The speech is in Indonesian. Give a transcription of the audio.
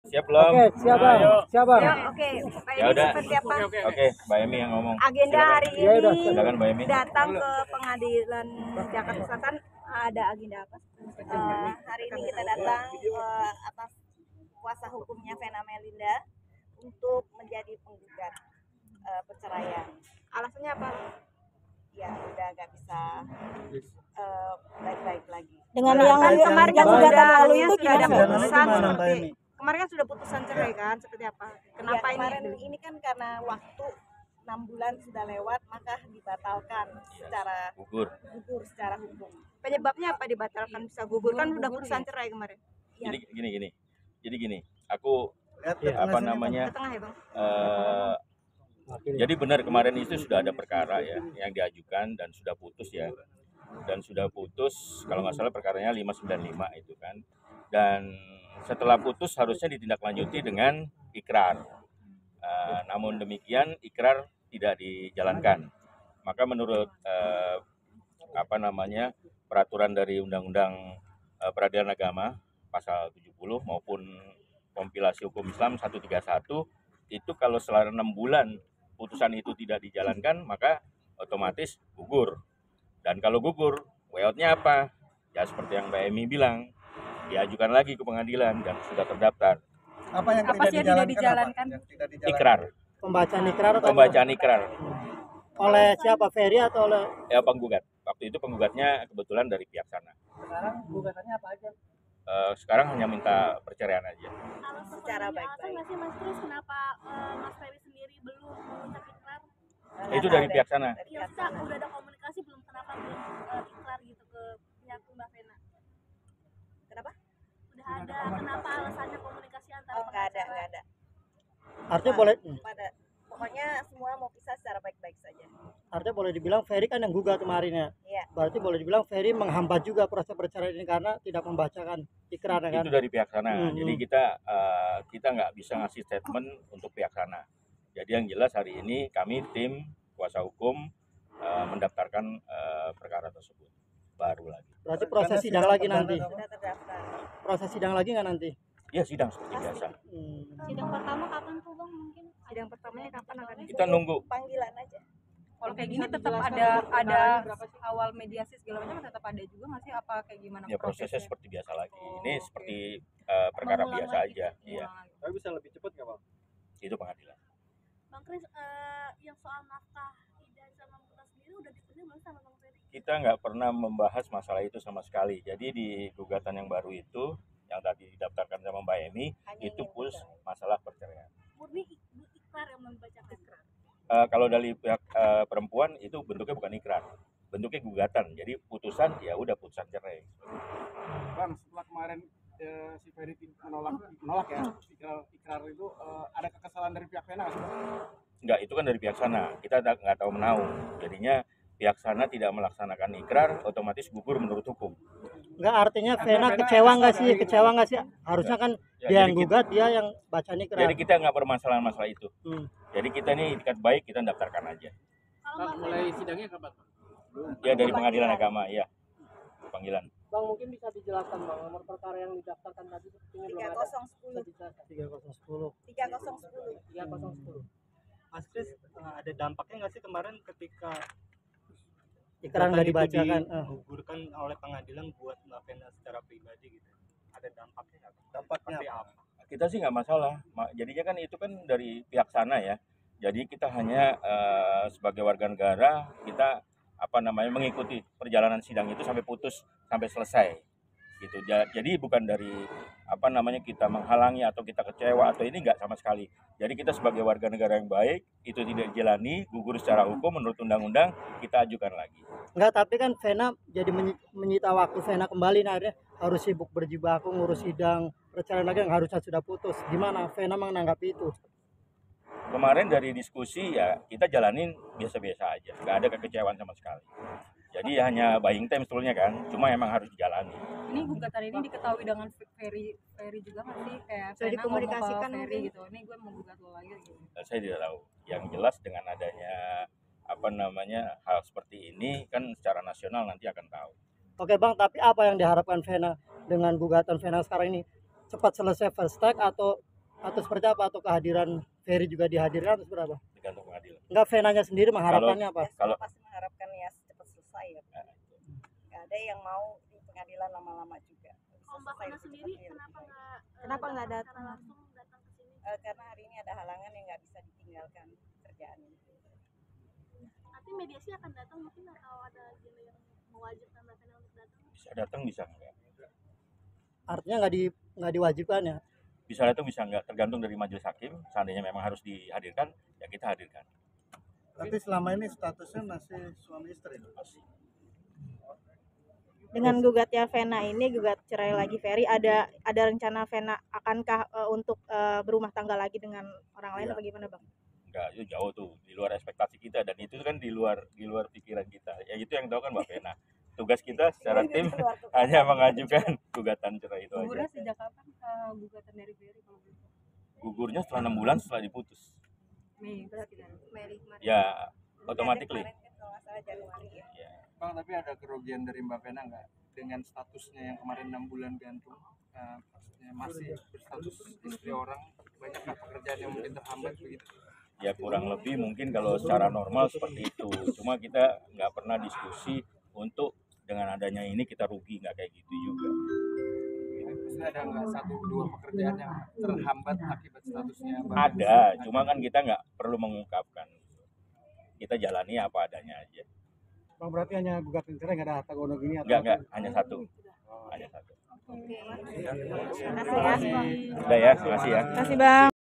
Siap belum? Oke, siap bang. Siap bang. Ya, oke. Pak Ya Emi udah. seperti apa? Oke, Mbak Emi yang ngomong. Agenda Silakan. hari Ya udah, ini silakan, Mbak Emi. datang ke pengadilan Jakarta Selatan. Ada agenda apa? Hari ini kita datang atas kuasa hukumnya Vena Melinda untuk menjadi penggugat perceraian. Alasannya apa? Ya udah nggak bisa baik-baik lagi. Dengan Nah, yang kan kemarin kan gugatan sudah lalu itu sudah ada gimana? putusan seperti kemarin kan sudah putusan cerai kan seperti apa? Kenapa Ya, kemarin ini? ini kan karena waktu 6 bulan sudah lewat, maka dibatalkan secara Gugur. secara hukum. Penyebabnya apa dibatalkan bisa gugur kan sudah putusan cerai kemarin. Ya. Jadi gini. Aku apa namanya? Ke tengah ya, Bang. Jadi benar kemarin itu sudah ada perkara ya yang diajukan dan sudah putus ya. Dan sudah putus kalau nggak salah perkaranya 595 itu kan. Dan setelah putus harusnya ditindaklanjuti dengan ikrar. Namun demikian ikrar tidak dijalankan. Maka menurut peraturan dari Undang-Undang Peradilan Agama pasal 70 maupun kompilasi hukum Islam 131 itu kalau setelah 6 bulan putusan itu tidak dijalankan maka otomatis gugur. Dan kalau gugur, way out-nya apa? Ya seperti yang Mbak Emi bilang, diajukan lagi ke pengadilan dan sudah terdaftar. Apa yang Apa sih yang tidak dijalankan? Ikrar, Pembacaan ikrar atau pembacaan ikrar oleh siapa? Ferry atau oleh ya penggugat. Waktu itu penggugatnya kebetulan dari pihak sana. sekarang gugatannya apa aja? Sekarang hanya minta perceraian aja. Kalau Secara secara baik-baik. nggak sih Mas, terus kenapa Mas Ferry sendiri belum mengucap ikrar? Itu dari pihak sana. Ya kita udah ada komunikasi belum, kenapa belum ikrar gitu ke pihak Mbak Vena? Kenapa? Udah ada, kenapa alasannya komunikasi antara Oh, nggak ada. Artinya boleh Pokoknya semua mau pisah secara baik-baik saja. artinya boleh dibilang Ferry kan yang gugat kemarin ya. Iya. Berarti boleh dibilang Ferry menghambat juga proses perceraian ini karena tidak membacakan ikrar kan. Itu dari pihak sana. Hmm. Jadi kita nggak bisa ngasih statement untuk pihak sana. Jadi yang jelas hari ini kami tim kuasa hukum mendaftarkan perkara tersebut baru lagi. Berarti proses sidang lagi nanti. Sudah terdaftar. Proses sidang lagi nggak nanti? Ya sidang seperti biasa. sidang pertama kapan tuh Bang mungkin? Sidang pertamanya kapan akan Kita nunggu. Panggilan aja. Kalau kayak gini tetap ada awal mediasi segala macam tetap ada juga nggak sih, apa kayak gimana Ya prosesnya prosesnya? seperti biasa lagi. Ini Oke. seperti perkara Mengulang biasa lagi. aja. Iya. Mengulang lagi. Tapi bisa lebih cepat nggak bang? Itu pengadilan. Bang Kris, yang soal nafkah Ida sama Muta sendiri udah dipenuhi belum sama Bang Ferry? Kita nggak pernah membahas masalah itu sama sekali. Jadi di gugatan yang baru itu yang tadi didaftarkan sama Mbak Emi Hanya itu ingin pun bercerai. masalah perceraian. Murni ikrar yang membacakan ikrar. Kalau dari pihak perempuan itu bentuknya bukan ikrar, bentuknya gugatan. Jadi putusan ya udah putusan cerai. Bang, setelah kemarin si Ferry menolak ya ikrar itu, ada kekesalan dari pihak Vena nggak sih, Bang? Enggak, itu kan dari pihak sana. Kita nggak tahu menau. Jadinya pihak sana tidak melaksanakan ikrar, otomatis gugur menurut hukum. Nggak, artinya Vena kecewa nggak sih? Kecewa nggak sih? Harusnya kan Ya, dia jadi yang gugat, dia yang bacaan ikrar. Jadi kita nggak bermasalah masalah itu. Jadi kita ini ikat baik, kita daftarkan aja. Kalau Bang, Mbak mulai Ferry sidangnya kapan, Bang? Ya dari pengadilan agama, ya panggilan. Bang, mungkin bisa dijelaskan bang nomor perkara yang didaftarkan tadi sepertinya belum ada. 3010. 3010. 3010. Mas Kris, ada dampaknya nggak sih kemarin ketika Ikrar nggak dibacakan. digugurkan oleh pengadilan buat Mbak Vena secara pribadi gitu? Ada dampaknya nggak? Dampaknya apa? Kita sih nggak masalah. Jadinya kan itu kan dari pihak sana ya. Jadi kita hanya sebagai warga negara kita mengikuti perjalanan sidang itu sampai putus sampai selesai gitu. Jadi bukan dari kita menghalangi atau kita kecewa atau ini nggak sama sekali. Jadi kita sebagai warga negara yang baik itu tidak dijalani gugur secara hukum menurut undang-undang kita ajukan lagi. Enggak, tapi kan Vena jadi menyita waktu Vena kembali, nah akhirnya harus sibuk berjibaku ngurus sidang perceraian lagi yang harusnya sudah putus. Gimana Vena menanggapi itu? Kemarin dari diskusi ya kita jalanin biasa-biasa aja, nggak ada kekecewaan sama sekali. Jadi hanya buying time sebetulnya kan, cuma emang harus dijalani. Ini gugatan ini diketahui dengan Ferry juga nggak sih, kayak Sudah Vena ngomong dikomunikasikan ke Ferry mungkin? gitu, ini gue mau gugat lo lagi gitu. Saya tidak tahu. Yang jelas dengan adanya hal seperti ini kan secara nasional nanti akan tahu. Oke bang, tapi apa yang diharapkan Vena dengan gugatan Vena sekarang ini? Cepat selesai first take atau atau seperti apa, atau kehadiran Ferry juga dihadirkan atau seperti apa? tergantung pengadilan. Enggak, Venanya sendiri mengharapkannya apa? Ya, Kalau- semua pasti mengharapkan ya cepat selesai ya. Nggak ada yang mau di pengadilan lama-lama juga. Bisa Kalau Mbak selesai Vena sendiri secepatnya. kenapa nggak datang? secara langsung datang ke sini? Karena hari ini ada halangan yang nggak bisa ditinggalkan kerjaan ini. Nanti mediasi akan datang mungkin, atau ada agenda yang mewajibkan Mbak Vena untuk datang? Bisa datang bisa enggak. Artinya nggak diwajibkan ya. Bisa datang bisa enggak, tergantung dari majelis hakim. Seandainya memang harus dihadirkan, ya kita hadirkan. Tapi selama ini statusnya masih suami istri. Masih. Dengan gugatnya Vena ini, gugat cerai lagi Ferry, ada rencana Vena akankah untuk berumah tangga lagi dengan orang lain, Iya. atau bagaimana Bang? Enggak, itu jauh tuh, di luar ekspektasi kita, dan itu kan di luar pikiran kita. Ya itu yang tahu kan Mbak Vena. Tugas kita secara tim hanya mengajukan gugatan cerai itu Gugurnya aja. sejak kapan gugatan dari Ferry kalau gitu? Gugurnya setelah 6 bulan setelah diputus. Mei sekitar. Mary kemarin. Ya, automatically. Kemarin kan kalau nggak salah Januari ya. Ya. Bang, tapi ada kerugian dari Mbak Vena nggak dengan statusnya yang kemarin 6 bulan gantung? Maksudnya masih berstatus istri orang, banyak nggak pekerjaan yang mungkin terhambat begitu? Ya kurang lebih mungkin kalau secara normal seperti itu. Cuma kita nggak pernah diskusi untuk dengan adanya ini kita rugi, nggak kayak gitu juga. Maksudnya ada nggak 1-2 pekerjaan yang terhambat akibat statusnya Mbak Vena? Ada, cuma kan kita nggak perlu mengungkapkan. Kita jalani apa adanya aja. Bang, berarti hanya gugatan cerai, nggak ada harta gono gini atau Enggak, hanya satu. Hanya satu. Terima kasih ya. Udah ya, terima kasih ya. Terima kasih Bang.